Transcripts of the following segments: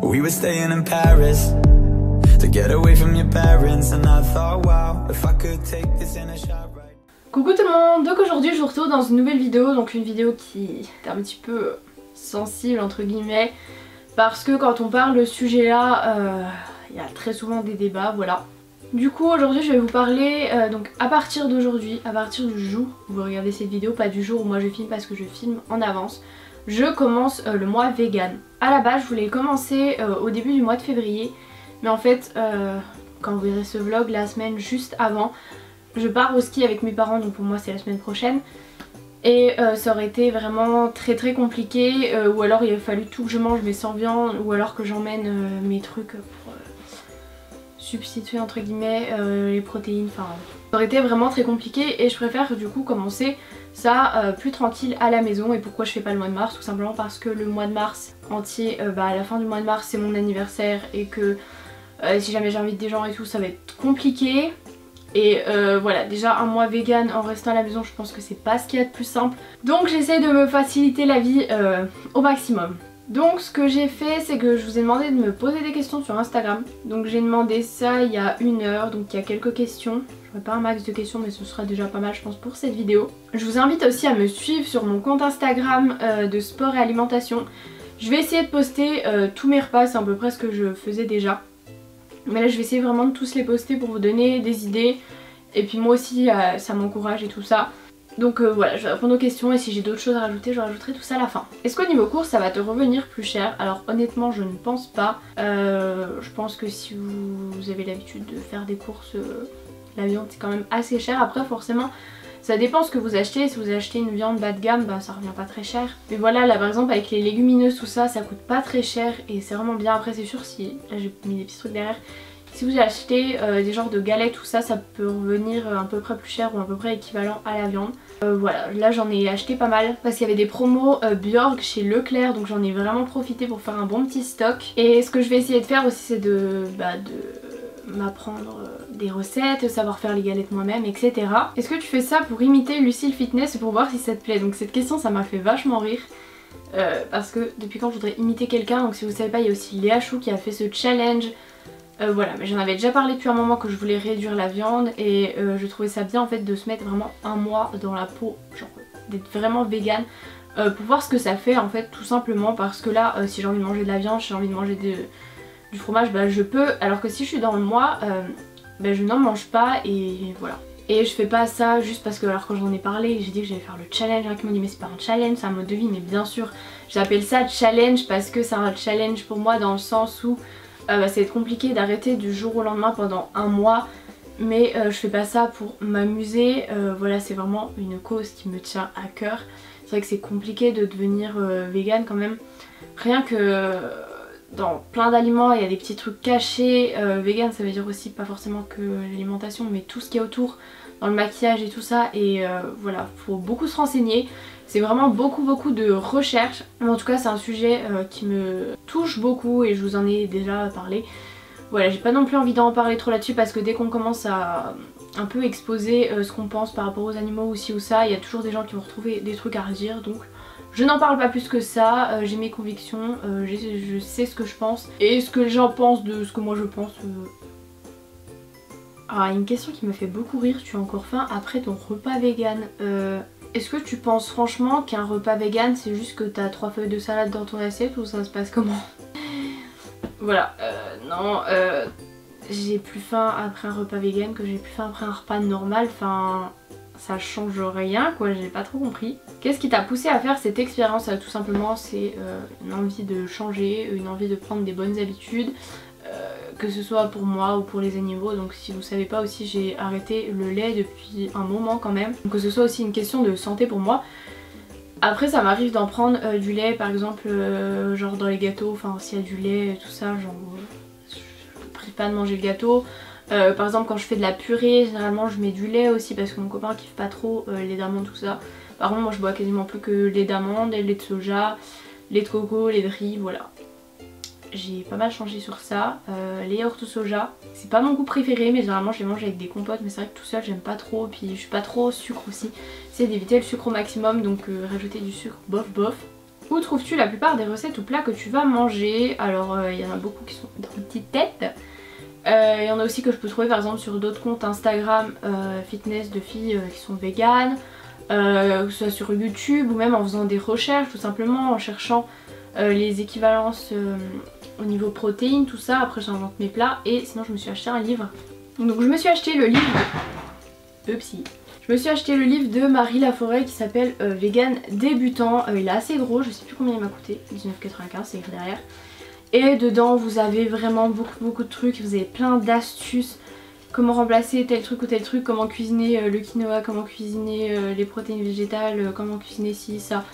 We were staying in Paris to get away from your parents, and I thought, wow, if I could take this in a shot right. Coucou tout le monde, donc aujourd'hui je vous retrouve dans une nouvelle vidéo, donc une vidéo qui est un petit peu sensible entre guillemets, parce que quand on parle de ce sujet là, il y a très souvent des débats, voilà. Du coup aujourd'hui je vais vous parler, donc à partir d'aujourd'hui, à partir du jour où vous regardez cette vidéo, pas du jour où moi je filme parce que je filme en avance, je commence le mois vegan. À la base je voulais commencer au début du mois de février, mais en fait quand vous verrez ce vlog la semaine juste avant, je pars au ski avec mes parents, donc pour moi c'est la semaine prochaine. Et ça aurait été vraiment très compliqué, ou alors il a fallu tout que je mange mais sans viande, ou alors que j'emmène mes trucs pour substituer entre guillemets les protéines, enfin ça aurait été vraiment très compliqué et je préfère du coup commencer ça plus tranquille à la maison. Et pourquoi je fais pas le mois de mars? Tout simplement parce que le mois de mars entier, à la fin du mois de mars c'est mon anniversaire et que si jamais j'invite des gens et tout ça va être compliqué. Et voilà, déjà un mois vegan en restant à la maison, je pense que c'est pas ce qu'il y a de plus simple. Donc j'essaie de me faciliter la vie au maximum. Donc ce que j'ai fait, c'est que je vous ai demandé de me poser des questions sur Instagram. Donc j'ai demandé ça il y a 1 heure, donc il y a quelques questions. J'aurai pas un max de questions mais ce sera déjà pas mal je pense pour cette vidéo. Je vous invite aussi à me suivre sur mon compte Instagram de sport et alimentation. Je vais essayer de poster tous mes repas, c'est à peu près ce que je faisais déjà. Mais là je vais essayer vraiment de tous les poster pour vous donner des idées. Et puis moi aussi ça m'encourage et tout ça. Donc voilà, je vais répondre aux questions et si j'ai d'autres choses à rajouter, je rajouterai tout ça à la fin. Est-ce qu'au niveau course ça va te revenir plus cher? Alors honnêtement je ne pense pas. Je pense que si vous avez l'habitude de faire des courses, la viande c'est quand même assez cher. Après forcément ça dépend ce que vous achetez. Si vous achetez une viande bas de gamme, bah ça revient pas très cher. Mais voilà, là par exemple avec les légumineuses tout ça, ça coûte pas très cher et c'est vraiment bien. Après c'est sûr, si là j'ai mis des petits trucs derrière, si vous achetez des genres de galettes tout ça, ça peut revenir à peu près plus cher ou à peu près équivalent à la viande. Voilà, là j'en ai acheté pas mal parce qu'il y avait des promos Björk chez Leclerc, donc j'en ai vraiment profité pour faire un bon petit stock. Et ce que je vais essayer de faire aussi c'est de m'apprendre des recettes, savoir faire les galettes moi-même, etc. Est-ce que tu fais ça pour imiter Lucille Fitness ou pour voir si ça te plaît? Donc cette question ça m'a fait vachement rire. Parce que depuis quand je voudrais imiter quelqu'un, donc si vous savez pas il y a aussi Léa Chou qui a fait ce challenge. Voilà, mais j'en avais déjà parlé depuis un moment que je voulais réduire la viande et je trouvais ça bien en fait de se mettre vraiment un mois dans la peau, genre d'être vraiment vegan pour voir ce que ça fait en fait, tout simplement parce que là si j'ai envie de manger de la viande, si j'ai envie de manger du fromage, bah je peux, alors que si je suis dans le mois, je n'en mange pas et voilà. Et je fais pas ça juste parce que, alors quand j'en ai parlé, j'ai dit que j'allais faire le challenge, il m'a dit mais c'est pas un challenge, c'est un mode de vie. Mais bien sûr j'appelle ça challenge parce que c'est un challenge pour moi dans le sens où ça va être compliqué d'arrêter du jour au lendemain pendant un mois. Mais je fais pas ça pour m'amuser, voilà, c'est vraiment une cause qui me tient à cœur. C'est vrai que c'est compliqué de devenir vegan quand même, rien que dans plein d'aliments il y a des petits trucs cachés. Vegan ça veut dire aussi pas forcément que l'alimentation mais tout ce qui est autour, dans le maquillage et tout ça. Et voilà, faut beaucoup se renseigner. C'est vraiment beaucoup de recherche. Mais en tout cas c'est un sujet qui me touche beaucoup et je vous en ai déjà parlé. Voilà, j'ai pas non plus envie d'en parler trop là-dessus parce que dès qu'on commence à un peu exposer ce qu'on pense par rapport aux animaux ou ci ou ça, il y a toujours des gens qui vont retrouver des trucs à redire. Donc je n'en parle pas plus que ça, j'ai mes convictions, je sais ce que je pense et ce que les gens pensent de ce que moi je pense. Ah, une question qui me fait beaucoup rire, tu as encore faim après ton repas vegan. Est-ce que tu penses franchement qu'un repas vegan c'est juste que t'as 3 feuilles de salade dans ton assiette ou ça se passe comment? Voilà, non, j'ai plus faim après un repas vegan que j'ai plus faim après un repas normal, enfin ça change rien quoi, j'ai pas trop compris. Qu'est-ce qui t'a poussé à faire cette expérience? Tout simplement c'est une envie de changer, une envie de prendre des bonnes habitudes. Que ce soit pour moi ou pour les animaux. Donc si vous savez pas aussi, j'ai arrêté le lait depuis un moment quand même. Donc que ce soit aussi une question de santé pour moi. Après ça m'arrive d'en prendre du lait par exemple genre dans les gâteaux, enfin s'il y a du lait tout ça, genre je prive pas de manger le gâteau. Par exemple quand je fais de la purée généralement je mets du lait aussi parce que mon copain kiffe pas trop lait d'amande tout ça. Par contre moi je bois quasiment plus que lait d'amande, lait de soja, lait de coco, lait de riz, voilà. J'ai pas mal changé sur ça. Les yaourts au soja, c'est pas mon goût préféré mais généralement je les mange avec des compotes, mais c'est vrai que tout seul j'aime pas trop. Puis je suis pas trop sucre aussi, c'est d'éviter le sucre au maximum, donc rajouter du sucre bof bof. Où trouves-tu la plupart des recettes ou plats que tu vas manger? Alors il y en a beaucoup qui sont dans une petite tête. Il y en a aussi que je peux trouver par exemple sur d'autres comptes Instagram fitness de filles qui sont véganes, que ce soit sur YouTube ou même en faisant des recherches tout simplement, en cherchant les équivalences au niveau protéines, tout ça. Après j'invente mes plats et sinon je me suis acheté un livre. Donc je me suis acheté le livre de... Upsi. Je me suis acheté le livre de Marie Laforêt qui s'appelle Vegan débutant. Il est assez gros, je sais plus combien il m'a coûté, 19,95 c'est écrit derrière. Et dedans vous avez vraiment beaucoup de trucs, vous avez plein d'astuces. Comment remplacer tel truc ou tel truc, comment cuisiner le quinoa, comment cuisiner les protéines végétales, comment cuisiner ci, ça,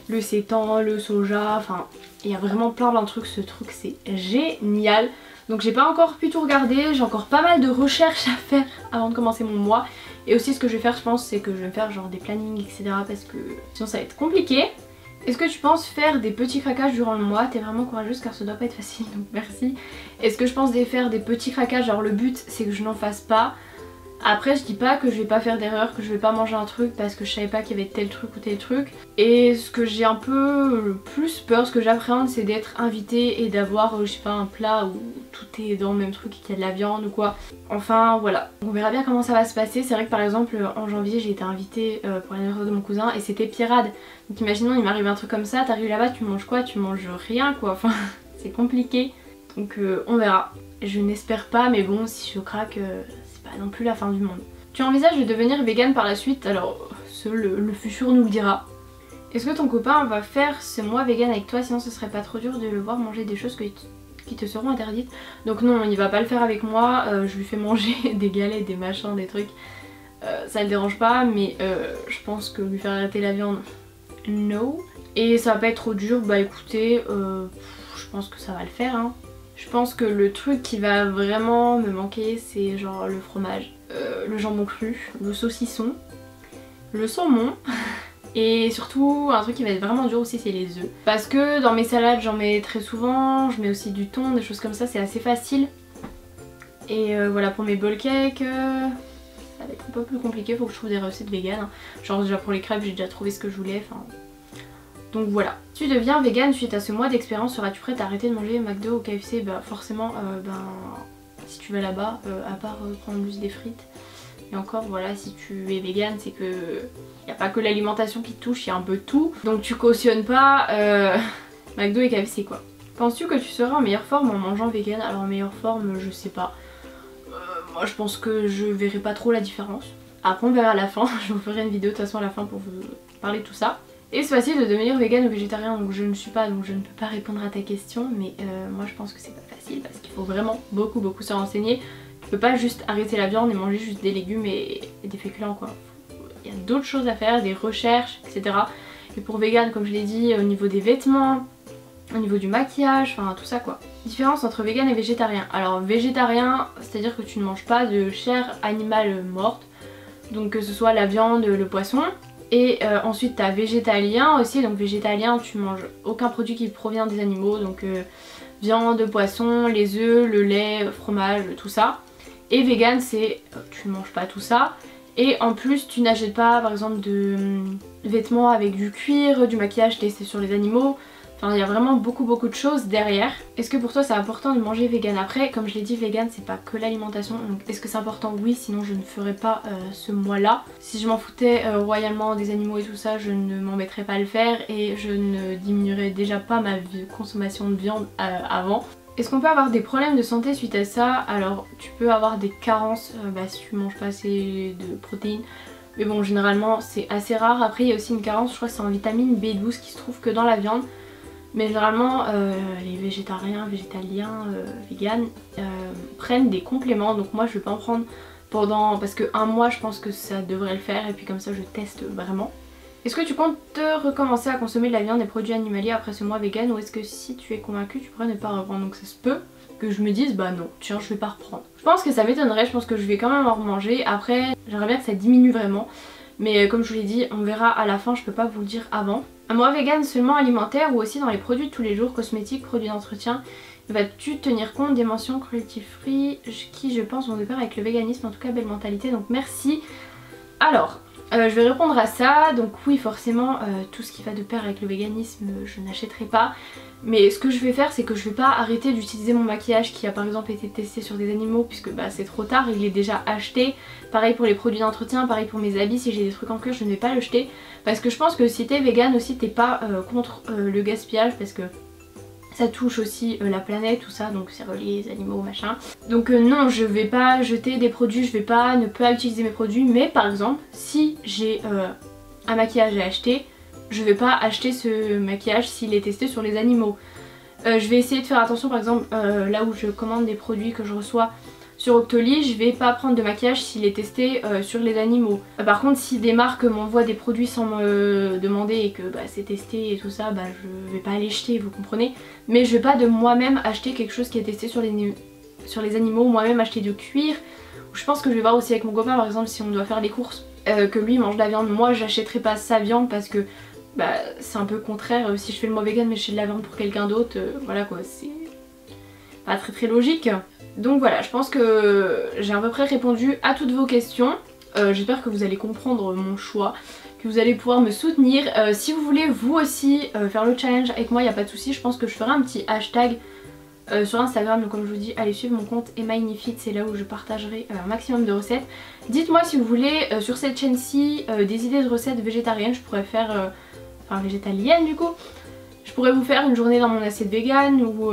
le sétan, le soja, enfin il y a vraiment plein de trucs, ce truc c'est génial. Donc j'ai pas encore pu tout regarder, j'ai encore pas mal de recherches à faire avant de commencer mon mois. Et aussi ce que je vais faire je pense c'est que je vais me faire genre des plannings etc parce que sinon ça va être compliqué. Est-ce que tu penses faire des petits craquages durant le mois? T'es vraiment courageuse car ça doit pas être facile donc merci. Est-ce que je pense faire des petits craquages? Alors le but c'est que je n'en fasse pas. Après je dis pas que je vais pas faire d'erreur, que je vais pas manger un truc parce que je savais pas qu'il y avait tel truc ou tel truc. Et ce que j'ai un peu le plus peur, ce que j'appréhende c'est d'être invitée et d'avoir je sais pas un plat où tout est dans le même truc et qu'il y a de la viande ou quoi. Enfin voilà, on verra bien comment ça va se passer. C'est vrai que par exemple en janvier j'ai été invitée pour l'anniversaire de mon cousin et c'était Pirade. Donc imaginons il m'arrive un truc comme ça, t'arrives là-bas tu manges quoi? Tu manges rien quoi, enfin c'est compliqué. Donc on verra. Je n'espère pas mais bon si je craque... pas non plus la fin du monde. Tu envisages de devenir vegan par la suite? Alors seul le futur nous le dira. Est-ce que ton copain va faire ce mois vegan avec toi? Sinon ce serait pas trop dur de le voir manger des choses qui te seront interdites. Donc non, il va pas le faire avec moi. Je lui fais manger des galettes, des machins, des trucs. Ça le dérange pas mais je pense que lui faire arrêter la viande, no. Et ça va pas être trop dur, bah écoutez, je pense que ça va le faire hein. Je pense que le truc qui va vraiment me manquer c'est genre le fromage, le jambon cru, le saucisson, le saumon et surtout un truc qui va être vraiment dur aussi c'est les œufs. Parce que dans mes salades j'en mets très souvent, je mets aussi du thon, des choses comme ça, c'est assez facile. Et voilà pour mes bowl cakes, ça va être un peu plus compliqué, faut que je trouve des recettes véganes. Genre déjà pour les crêpes j'ai déjà trouvé ce que je voulais, enfin... Donc voilà. Tu deviens vegan suite à ce mois d'expérience, seras-tu prête à arrêter de manger McDo ou KFC? Bah forcément, si tu vas là-bas, à part prendre juste des frites. Et encore voilà, si tu es vegan c'est que y a pas que l'alimentation qui te touche, il y a un peu tout. Donc tu cautionnes pas McDo et KFC quoi. Penses-tu que tu seras en meilleure forme en mangeant vegan? Alors en meilleure forme je sais pas. Moi je pense que je verrai pas trop la différence. Après on verra à la fin, je vous ferai une vidéo de toute façon à la fin pour vous parler de tout ça. Et c'est facile de devenir vegan ou végétarien, donc je ne suis pas, donc je ne peux pas répondre à ta question, mais moi je pense que c'est pas facile parce qu'il faut vraiment beaucoup se renseigner. Tu peux pas juste arrêter la viande et manger juste des légumes et des féculents quoi. Il y a d'autres choses à faire, des recherches, etc. Et pour vegan, comme je l'ai dit, au niveau des vêtements, au niveau du maquillage, enfin tout ça quoi. Différence entre vegan et végétarien. Alors végétarien, c'est à dire que tu ne manges pas de chair animale morte, donc que ce soit la viande, le poisson. Et ensuite t'as végétalien aussi, donc végétalien tu manges aucun produit qui provient des animaux, donc viande, poisson, les œufs, le lait, fromage, tout ça. Et vegan c'est tu ne manges pas tout ça. Et en plus tu n'achètes pas par exemple de vêtements avec du cuir, du maquillage testé sur les animaux. Enfin il y a vraiment beaucoup de choses derrière. Est-ce que pour toi c'est important de manger vegan? Après comme je l'ai dit vegan c'est pas que l'alimentation. Donc est-ce que c'est important? Oui, sinon je ne ferais pas ce mois-là. Si je m'en foutais royalement des animaux et tout ça je ne m'embêterais pas à le faire. Et je ne diminuerais déjà pas ma consommation de viande avant. Est-ce qu'on peut avoir des problèmes de santé suite à ça? Alors tu peux avoir des carences si tu manges pas assez de protéines. Mais bon généralement c'est assez rare. Après il y a aussi une carence, je crois que c'est en vitamine B12 qui se trouve que dans la viande. Mais généralement les végétariens, végétaliens, véganes prennent des compléments. Donc moi je vais pas en prendre pendant... parce que un mois je pense que ça devrait le faire. Et puis comme ça je teste vraiment. Est-ce que tu comptes recommencer à consommer de la viande et produits animaliers après ce mois vegan? Ou est-ce que si tu es convaincu tu pourrais ne pas reprendre? Donc ça se peut que je me dise bah non tiens je vais pas reprendre. Je pense que ça m'étonnerait, je pense que je vais quand même en remanger. Après j'aimerais bien que ça diminue vraiment. Mais comme je vous l'ai dit, on verra à la fin, je peux pas vous le dire avant. Un mois vegan seulement alimentaire ou aussi dans les produits de tous les jours, cosmétiques, produits d'entretien. Vas-tu tenir compte des mentions cruelty free qui je pense vont de pair avec le véganisme? En tout cas belle mentalité, donc merci. Alors, Je vais répondre à ça. Donc oui, forcément, tout ce qui va de pair avec le véganisme, je n'achèterai pas. Mais ce que je vais faire, c'est que je vais pas arrêter d'utiliser mon maquillage qui a par exemple été testé sur des animaux, puisque bah c'est trop tard, il est déjà acheté. Pareil pour les produits d'entretien, pareil pour mes habits, si j'ai des trucs en cuir, je ne vais pas le jeter. Parce que je pense que si t'es vegan aussi, t'es pas contre le gaspillage, parce que ça touche aussi la planète, tout ça, donc c'est relié les animaux, machin. Donc non, je vais pas jeter des produits, je vais pas ne pas utiliser mes produits, mais par exemple, si j'ai un maquillage à acheter, je vais pas acheter ce maquillage s'il est testé sur les animaux. Je vais essayer de faire attention, par exemple, là où je commande des produits que je reçois sur Octoly, je vais pas prendre de maquillage s'il est testé sur les animaux. Par contre, si des marques m'envoient des produits sans me demander et que bah, c'est testé et tout ça, bah je vais pas les jeter, vous comprenez. Mais je vais pas de moi-même acheter quelque chose qui est testé sur les animaux, moi-même acheter du cuir. Je pense que je vais voir aussi avec mon copain, par exemple, si on doit faire les courses, que lui mange de la viande, moi j'achèterai pas sa viande parce que bah, c'est un peu contraire. Si je fais le mot vegan mais je fais de la viande pour quelqu'un d'autre, voilà quoi, c'est pas très logique. Donc voilà, je pense que j'ai à peu près répondu à toutes vos questions. J'espère que vous allez comprendre mon choix, que vous allez pouvoir me soutenir. Si vous voulez vous aussi faire le challenge avec moi, il n'y a pas de souci. Je pense que je ferai un petit hashtag sur Instagram. Donc comme je vous dis, allez suivre mon compte EmmaInifit, c'est là où je partagerai un maximum de recettes. Dites-moi si vous voulez sur cette chaîne-ci des idées de recettes végétariennes. Je pourrais faire, enfin végétaliennes du coup. Je pourrais vous faire une journée dans mon assiette vegan ou...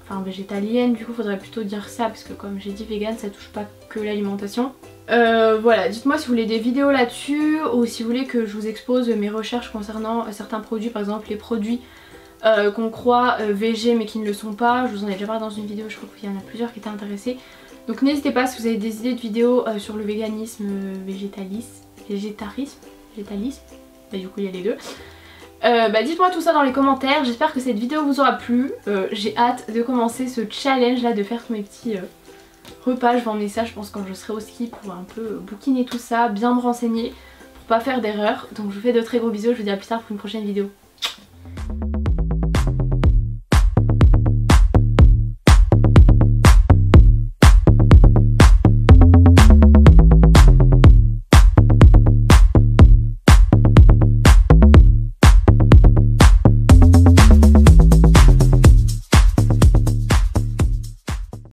enfin végétalienne, du coup faudrait plutôt dire ça parce que comme j'ai dit vegan ça touche pas que l'alimentation. Voilà, dites-moi si vous voulez des vidéos là-dessus ou si vous voulez que je vous expose mes recherches concernant certains produits, par exemple les produits qu'on croit végé mais qui ne le sont pas. Je vous en ai déjà parlé dans une vidéo, je crois qu'il y en a plusieurs qui étaient intéressés. Donc n'hésitez pas si vous avez des idées de vidéos sur le véganisme, végétarisme, bah du coup il y a les deux. Bah dites-moi tout ça dans les commentaires, j'espère que cette vidéo vous aura plu. J'ai hâte de commencer ce challenge là, de faire tous mes petits repas. Je vais emmener ça je pense quand je serai au ski pour un peu bouquiner tout ça, bien me renseigner pour pas faire d'erreur. Donc je vous fais de très gros bisous, je vous dis à plus tard pour une prochaine vidéo.